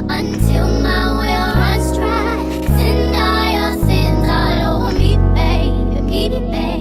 until my well runs dry. Send all your sins all over me, baby, baby.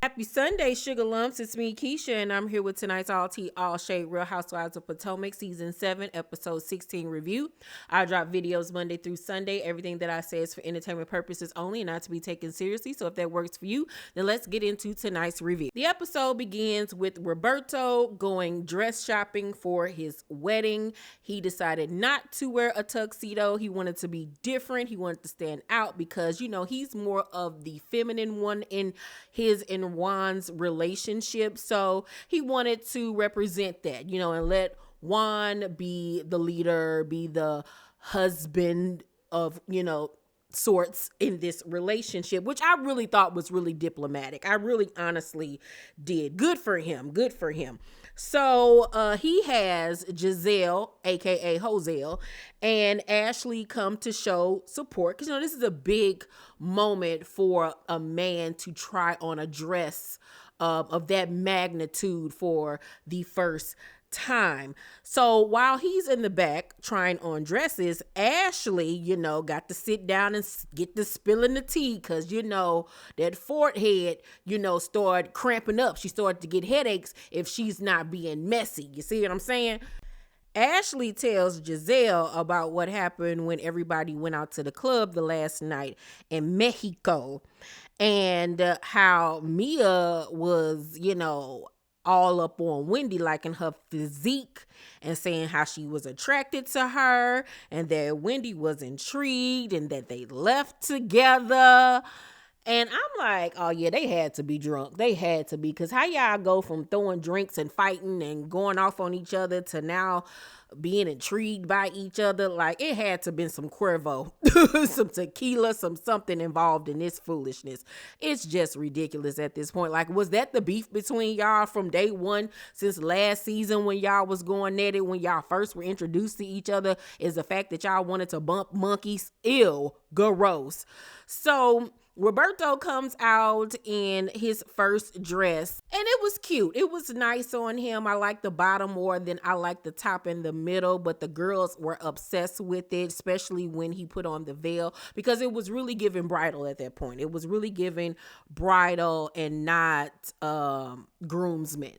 Happy Sunday, Sugar Lumps. It's me, Keisha, and I'm here with tonight's All Tea, All Shade Real Housewives of Potomac Season 7, Episode 16 review. I drop videos Monday through Sunday. Everything that I say is for entertainment purposes only and not to be taken seriously. So if that works for you, then let's get into tonight's review. The episode begins with Roberto going dress shopping for his wedding. He decided not to wear a tuxedo. He wanted to be different. He wanted to stand out because, you know, he's more of the feminine one in his and Juan's relationship. So he wanted to represent that, you know, and let Juan be the leader, be the husband of, you know, sorts in this relationship, which I really thought was really diplomatic. I really honestly did. Good for him. Good for him. So he has Giselle, aka Hoselle, and Ashley come to show support because, you know, this is a big moment for a man to try on a dress of that magnitude for the first time. So while he's in the back trying on dresses, Ashley, you know, got to sit down and get the spilling the tea because, you know, that forehead, you know, started cramping up. She started to get headaches if she's not being messy. You see what I'm saying? Ashley tells Giselle about what happened when everybody went out to the club the last night in Mexico and how Mia was, you know, all up on Wendy, liking her physique and saying how she was attracted to her and that Wendy was intrigued and that they left together. And I'm like, oh yeah, they had to be drunk. They had to be, because how y'all go from throwing drinks and fighting and going off on each other to now being intrigued by each other? Like, it had to been some Cuervo, some tequila, something involved in this foolishness. It's just ridiculous at this point. Like, was that the beef between y'all from day one since last season when y'all was going at it, when y'all first were introduced to each other, is the fact that y'all wanted to bump monkeys? Ew, gross. So Roberto comes out in his first dress and it was cute. It was nice on him. I like the bottom more than I like the top and the middle, but the girls were obsessed with it, especially when he put on the veil, because it was really giving bridal at that point. It was really giving bridal and not groomsmen.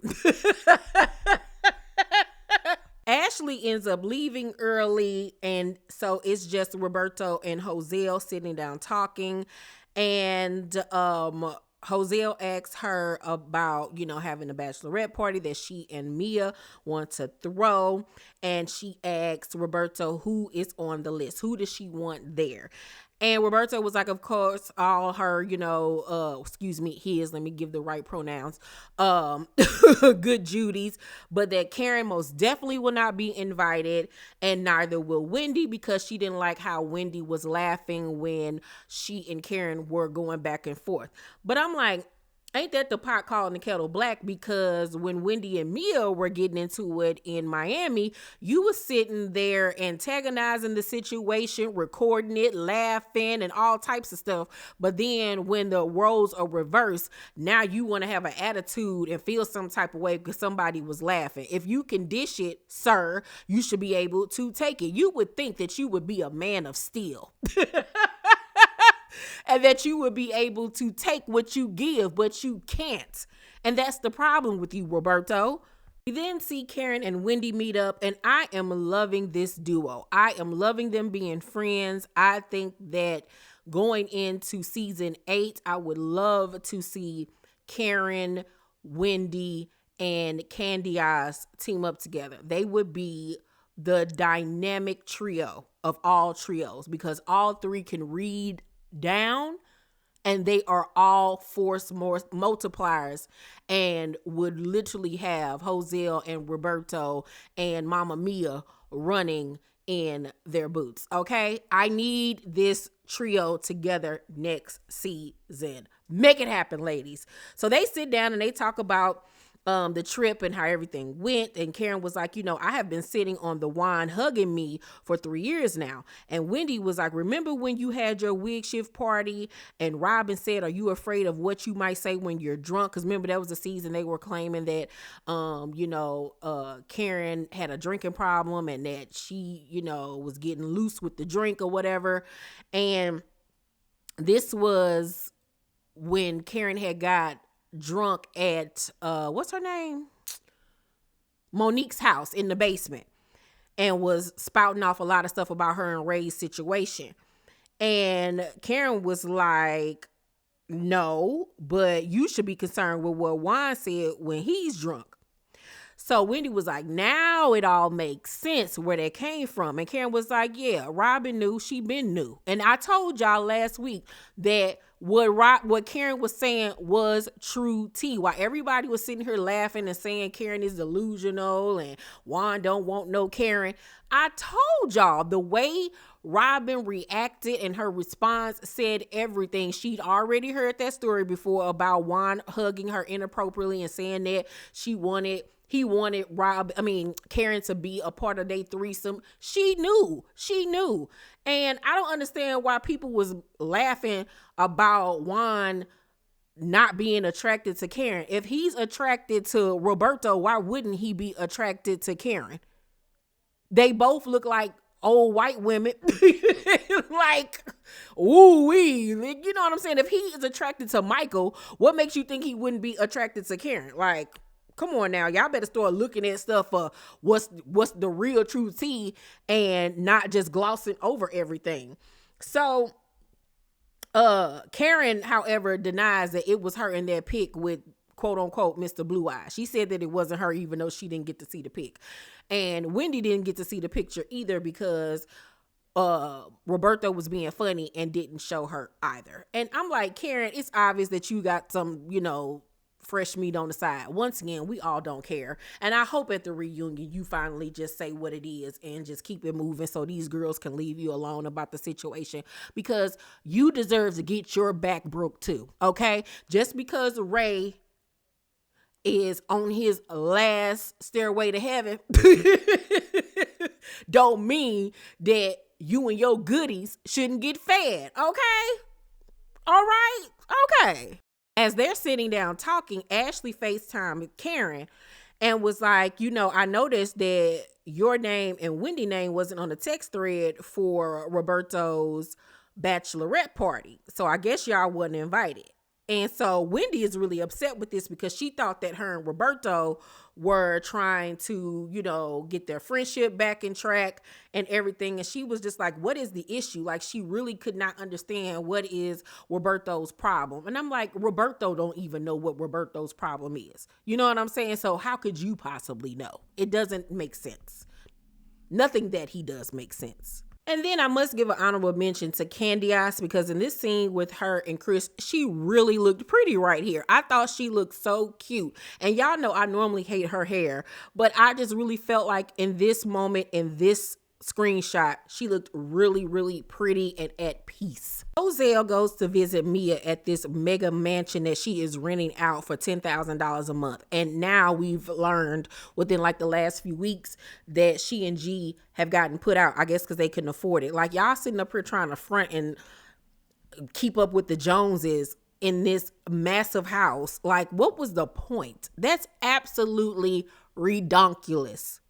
Ashley ends up leaving early, and so it's just Roberto and Hoselle sitting down talking. And Hoselle asks her about, you know, having a bachelorette party that she and Mia want to throw. And she asks Roberto who is on the list. Who does she want there? And Roberto was like, of course, all her, you know, his, let me give the right pronouns, good Judy's, but that Karen most definitely will not be invited, and neither will Wendy, because she didn't like how Wendy was laughing when she and Karen were going back and forth. But I'm like, ain't that the pot calling the kettle black? Because when Wendy and Mia were getting into it in Miami, you were sitting there antagonizing the situation, recording it, laughing, and all types of stuff. But then when the roles are reversed, now you want to have an attitude and feel some type of way because somebody was laughing. If you can dish it, sir, you should be able to take it. You would think that you would be a man of steel. And that you would be able to take what you give, but you can't. And that's the problem with you, Roberto. We then see Karen and Wendy meet up, and I am loving this duo. I am loving them being friends. I think that going into season 8, I would love to see Karen, Wendy, and Candy Eyes team up together. They would be the dynamic trio of all trios, because all three can read down and they are all force multipliers and would literally have Hoselle and Roberto and Mama Mia running in their boots. Okay, I need this trio together next season. Make it happen, ladies. So they sit down and they talk about the trip and how everything went. And Karen was like, I have been sitting on the wine hugging me for 3 years now. And Wendy was like, remember when you had your wig shift party and Robin said, are you afraid of what you might say when you're drunk? Because remember, that was the season they were claiming that, Karen had a drinking problem and that she, was getting loose with the drink or whatever. And this was when Karen had got drunk at what's her name, Monique's house in the basement, and was spouting off a lot of stuff about her and Ray's situation. And Karen was like, no, but you should be concerned with what Juan said when he's drunk. So Wendy was like, now it all makes sense where that came from. And Karen was like, yeah, Robin knew, she been knew. And I told y'all last week that what Karen was saying was true tea. While everybody was sitting here laughing and saying Karen is delusional and Juan don't want no Karen, I told y'all the way Robin reacted and her response said everything. She'd already heard that story before about Juan hugging her inappropriately and saying that he wanted Karen to be a part of their threesome. She knew. And I don't understand why people was laughing about Juan not being attracted to Karen. If he's attracted to Roberto, why wouldn't he be attracted to Karen? They both look like old white women. Like, ooh-wee. You know what I'm saying? If he is attracted to Michael, what makes you think he wouldn't be attracted to Karen? Like, come on now, y'all better start looking at stuff for what's the real true tea and not just glossing over everything. So Karen, however, denies that it was her in that pic with quote unquote Mr. Blue Eye. She said that it wasn't her, even though she didn't get to see the pic. And Wendy didn't get to see the picture either because Roberto was being funny and didn't show her either. And I'm like, Karen, it's obvious that you got some, fresh meat on the side. Once again, we all don't care. And I hope at the reunion you finally just say what it is and just keep it moving so these girls can leave you alone about the situation, because you deserve to get your back broke too. Okay? Just because Ray is on his last stairway to heaven don't mean that you and your goodies shouldn't get fed. Okay? All right? Okay. As they're sitting down talking, Ashley FaceTimed Karen and was like, I noticed that your name and Wendy's name wasn't on the text thread for Roberto's Bachelorette Party. So I guess y'all wasn't invited. And so Wendy is really upset with this because she thought that her and Roberto were trying to, get their friendship back in track and everything. And she was just like, what is the issue? Like, she really could not understand what is Roberto's problem. And I'm like, Roberto don't even know what Roberto's problem is. You know what I'm saying? So how could you possibly know? It doesn't make sense. Nothing that he does make sense. And then I must give an honorable mention to Candice, because in this scene with her and Chris, she really looked pretty right here. I thought she looked so cute. And y'all know I normally hate her hair, but I just really felt like in this moment, in this screenshot, she looked really, really pretty and at peace. Roselle goes to visit Mia at this mega mansion that she is renting out for $10,000 a month. And now we've learned within like the last few weeks that she and G have gotten put out, I guess because they couldn't afford it. Like, y'all sitting up here trying to front and keep up with the Joneses in this massive house. Like, what was the point? That's absolutely ridiculous.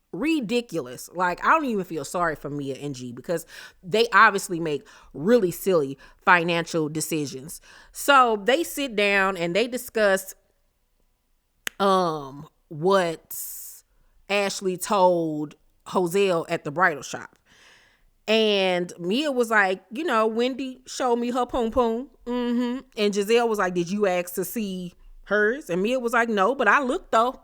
Like, I don't even feel sorry for Mia and G, because they obviously make really silly financial decisions. So they sit down and they discuss what Ashley told Hoselle at the bridal shop. And Mia was like, Wendy showed me her poom poom. And Giselle was like, did you ask to see hers? And Mia was like, no, but I looked though.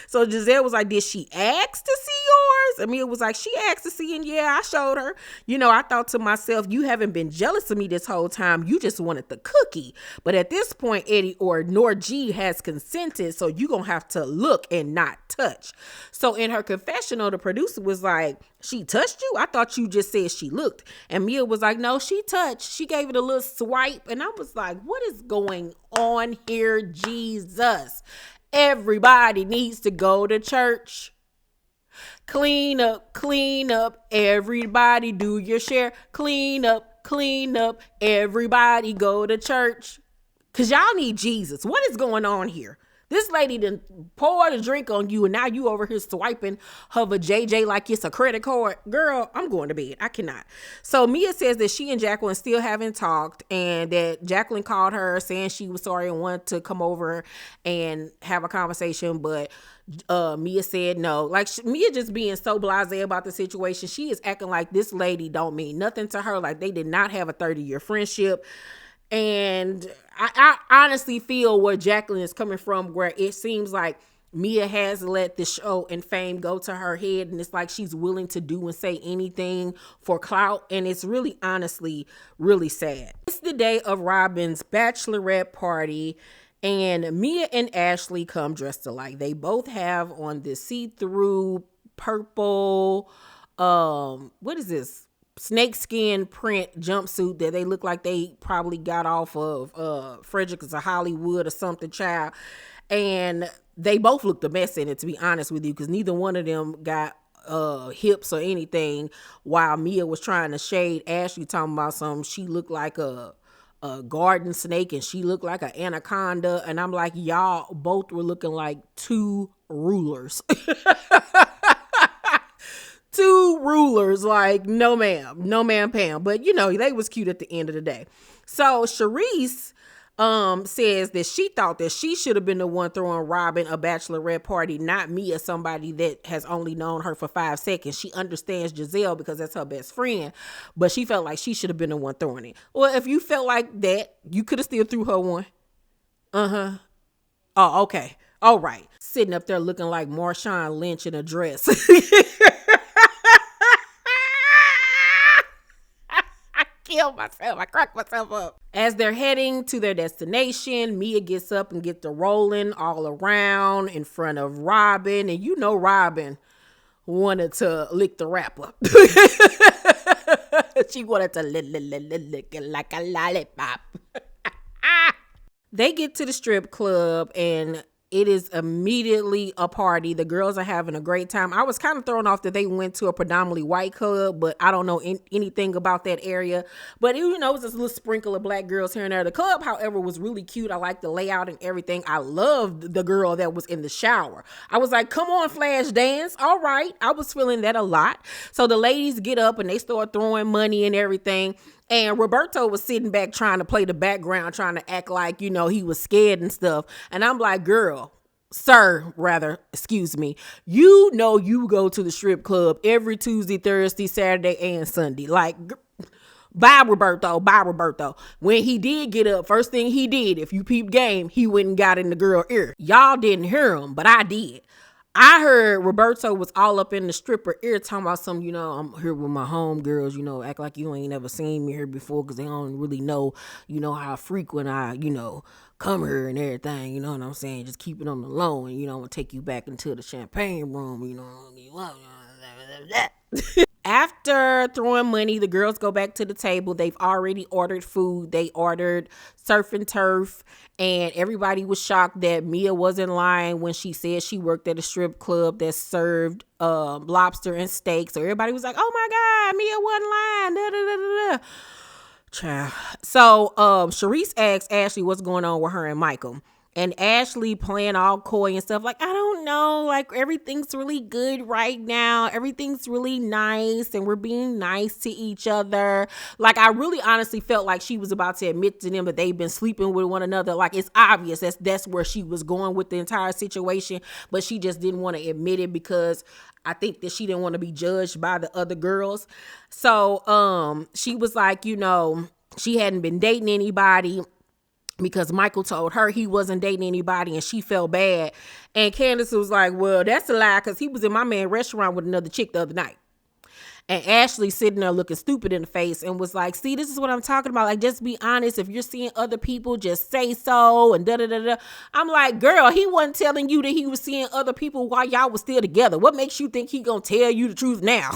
So Giselle was like, did she ask to see yours? And Mia was like, she asked to see, and yeah, I showed her. You know, I thought to myself, you haven't been jealous of me this whole time. You just wanted the cookie. But at this point, Eddie or Nor G has consented, so you gonna have to look and not touch. So in her confessional, the producer was like, she touched you? I thought you just said she looked. And Mia was like, no, she touched. She gave it a little swipe. And I was like, what is going on here? Jesus. Everybody needs to go to church. Clean up, everybody do your share. Clean up, everybody go to church. Cause y'all need Jesus. What is going on here? This lady done poured a drink on you and now you over here swiping her JJ like it's a credit card. Girl, I'm going to bed. I cannot. So Mia says that she and Jacqueline still haven't talked and that Jacqueline called her saying she was sorry and wanted to come over and have a conversation, but Mia said no. Like Mia just being so blasé about the situation. She is acting like this lady don't mean nothing to her. Like they did not have a 30-year friendship. And I honestly feel where Jacqueline is coming from, where it seems like Mia has let the show and fame go to her head. And it's like she's willing to do and say anything for clout. And it's really, honestly, really sad. It's the day of Robin's bachelorette party. And Mia and Ashley come dressed alike. They both have on this see-through purple, what is this? Snakeskin print jumpsuit that they look like they probably got off of Fredericks of Hollywood or something, child. And they both looked a mess in it, to be honest with you, because neither one of them got hips or anything, while Mia was trying to shade Ashley, talking about something. She looked like a garden snake and she looked like an anaconda. And I'm like, y'all both were looking like two rulers. Two rulers, like, no ma'am, Pam. But, you know, they was cute at the end of the day. So Charrisse says that she thought that she should have been the one throwing Robin a bachelorette party, not Mia, somebody that has only known her for 5 seconds. She understands Giselle because that's her best friend, but she felt like she should have been the one throwing it. Well, if you felt like that, you could have still threw her one. Oh, okay. All right. Sitting up there looking like Marshawn Lynch in a dress. Kill myself. I cracked myself up. As they're heading to their destination, Mia gets up and gets the rolling all around in front of Robin. And you know Robin wanted to lick the rapper. She wanted to lick it like a lollipop. They get to the strip club and it is immediately a party. The girls are having a great time. I was kind of thrown off that they went to a predominantly white club, but I don't know anything about that area. But, you know, it was this little sprinkle of black girls here and there. The club, however, was really cute. I liked the layout and everything. I loved the girl that was in the shower. I was like, come on, flash dance. All right. I was feeling that a lot. So the ladies get up and they start throwing money and everything. And Roberto was sitting back trying to play the background, trying to act like, you know, he was scared and stuff. And I'm like, excuse me. You know, you go to the strip club every Tuesday, Thursday, Saturday, and Sunday. Like, bye, Roberto. When he did get up, first thing he did, if you peep game, he went and got in the girl ear. Y'all didn't hear him, but I did. I heard Roberto was all up in the stripper ear talking about some, you know, I'm here with my homegirls, you know, act like you ain't never seen me here before because they don't really know, you know, how frequent I, you know, come here and everything, you know what I'm saying? Just keep it on the low and, you know, I'm going to take you back into the champagne room, you know. After throwing money, the girls go back to the table. They've already ordered food. They ordered surf and turf, and everybody was shocked that Mia wasn't lying when she said she worked at a strip club that served lobster and steak. So everybody was like, oh my God, Mia wasn't lying. Da, da, da, da, da. Child. So Charrisse asked Ashley what's going on with her and Michael. And Ashley playing all coy and stuff like, I don't know, like everything's really good right now. Everything's really nice and we're being nice to each other. Like I really honestly felt like she was about to admit to them that they've been sleeping with one another. Like it's obvious that's where she was going with the entire situation, but she just didn't want to admit it because I think that she didn't want to be judged by the other girls. So she was like, you know, she hadn't been dating anybody. because Michael told her he wasn't dating anybody and she felt bad. And Candace was like, well, that's a lie because he was in my man's restaurant with another chick the other night. And Ashley sitting there looking stupid in the face and was like, see, this is what I'm talking about. Like, just be honest. If you're seeing other people, just say so and da-da-da-da. I'm like, girl, he wasn't telling you that he was seeing other people while y'all was still together. What makes you think he gonna tell you the truth now?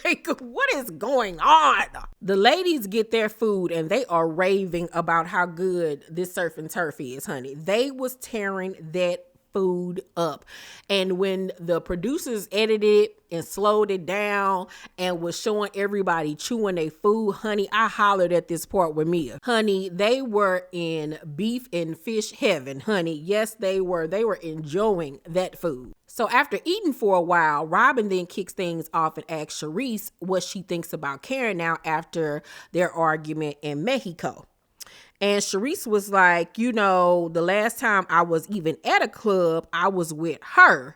Like, what is going on? The ladies get their food and they are raving about how good this surf and turf is, honey. They was tearing that food up. And when the producers edited it and slowed it down and was showing everybody chewing their food, honey, I hollered at this part with Mia. Honey, they were in beef and fish heaven, honey. Yes, they were. They were enjoying that food. So after eating for a while, Robin then kicks things off and asks Charrisse what she thinks about Karen now after their argument in Mexico. And Charrisse was like, you know, the last time I was even at a club, I was with her.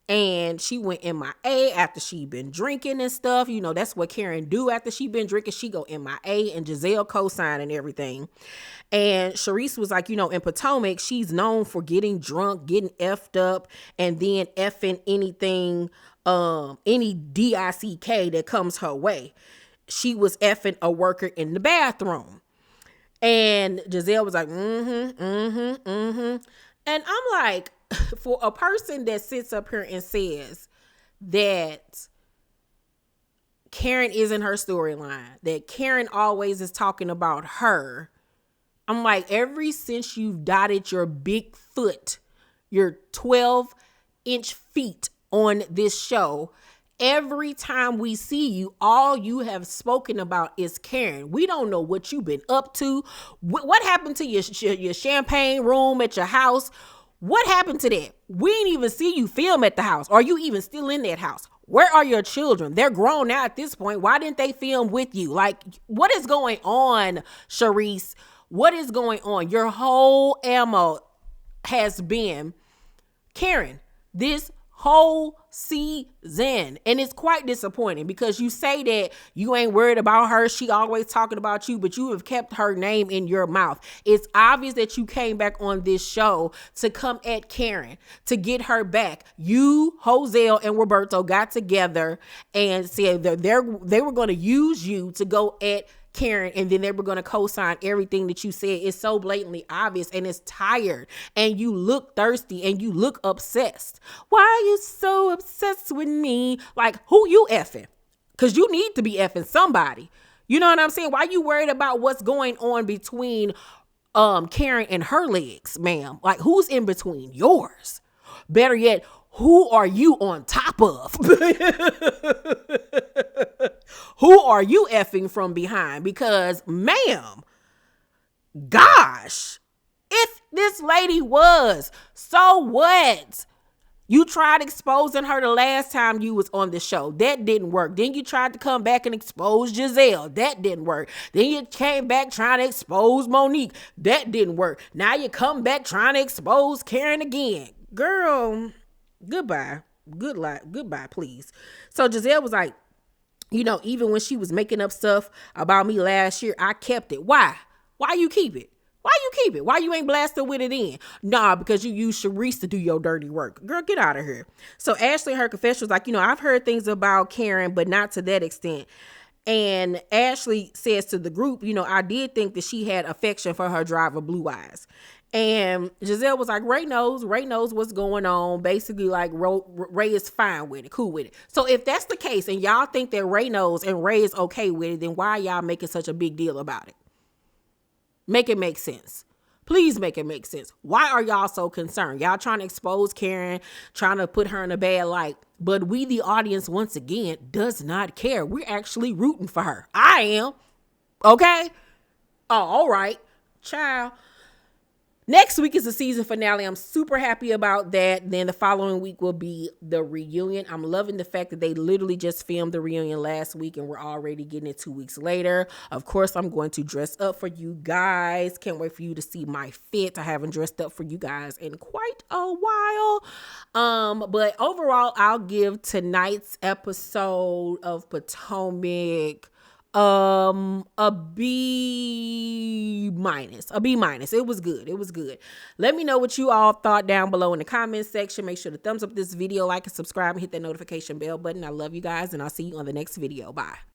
And she went MIA after she been drinking and stuff. You know, that's what Karen do after she been drinking. She go MIA, and Giselle co-sign and everything. And Charrisse was like, you know, in Potomac, she's known for getting drunk, getting effed up, and then effing anything, any DICK that comes her way. She was effing a worker in the bathroom. And Giselle was like, And I'm like, for a person that sits up here and says that Karen isn't her storyline, that Karen always is talking about her, I'm like, ever since you've dotted your big foot, your 12-inch feet on this show, every time we see you, all you have spoken about is Karen. We don't know what you've been up to. What happened to your champagne room at your house? What happened to that? We didn't even see you film at the house. Are you even still in that house? Where are your children? They're grown now at this point. Why didn't they film with you? Like, what is going on, Charrisse? What is going on? Your whole ammo has been Karen this whole season. And it's quite disappointing because you say that you ain't worried about her. She always talking about you, but you have kept her name in your mouth. It's obvious that you came back on this show to come at Karen, to get her back. You, Joselle, and Roberto got together and said that they were going to use you to go at Karen, and then they were going to co-sign everything that you said. It's so blatantly obvious, and it's tired, and you look thirsty, and you look obsessed. Why are you so obsessed with me? Like, who you effing? Because you need to be effing somebody. You know what I'm saying? Why you worried about what's going on between Karen and her legs, ma'am? Like, who's in between yours? Better yet, who are you on top of? Who are you effing from behind? Because, ma'am, gosh, if this lady was, so what? You tried exposing her the last time you was on the show. That didn't work. Then you tried to come back and expose Giselle. That didn't work. Then you came back trying to expose Monique. That didn't work. Now you come back trying to expose Karen again. Girl, goodbye. Goodbye, please. So Giselle was like, you know, even when she was making up stuff about me last year, I kept it. Why? Why you keep it? Why you keep it? Why you ain't blasted with it in? Nah, because you use Charrisse to do your dirty work. Girl, get out of here. So Ashley, her confession was like, you know, I've heard things about Karen, but not to that extent. And Ashley says to the group, you know, I did think that she had affection for her driver, Blue Eyes. And Giselle was like, Ray knows what's going on. Basically, like, Ray is fine with it, cool with it. So if that's the case and y'all think that Ray knows and Ray is okay with it, then why are y'all making such a big deal about it? Make it make sense. Please make it make sense. Why are y'all so concerned? Y'all trying to expose Karen, trying to put her in a bad light. But we, the audience, once again, does not care. We're actually rooting for her. I am. Okay? Oh, all right. Child. Next week is the season finale. I'm super happy about that. Then the following week will be the reunion. I'm loving the fact that they literally just filmed the reunion last week and we're already getting it 2 weeks later. Of course, I'm going to dress up for you guys. Can't wait for you to see my fit. I haven't dressed up for you guys in quite a while. But overall, I'll give tonight's episode of Potomac a B minus. It was good. Let me know what you all thought down below in the comments section. Make sure to thumbs up this video, like and subscribe, and hit that notification bell button. I love you guys, and I'll see you on the next video. Bye.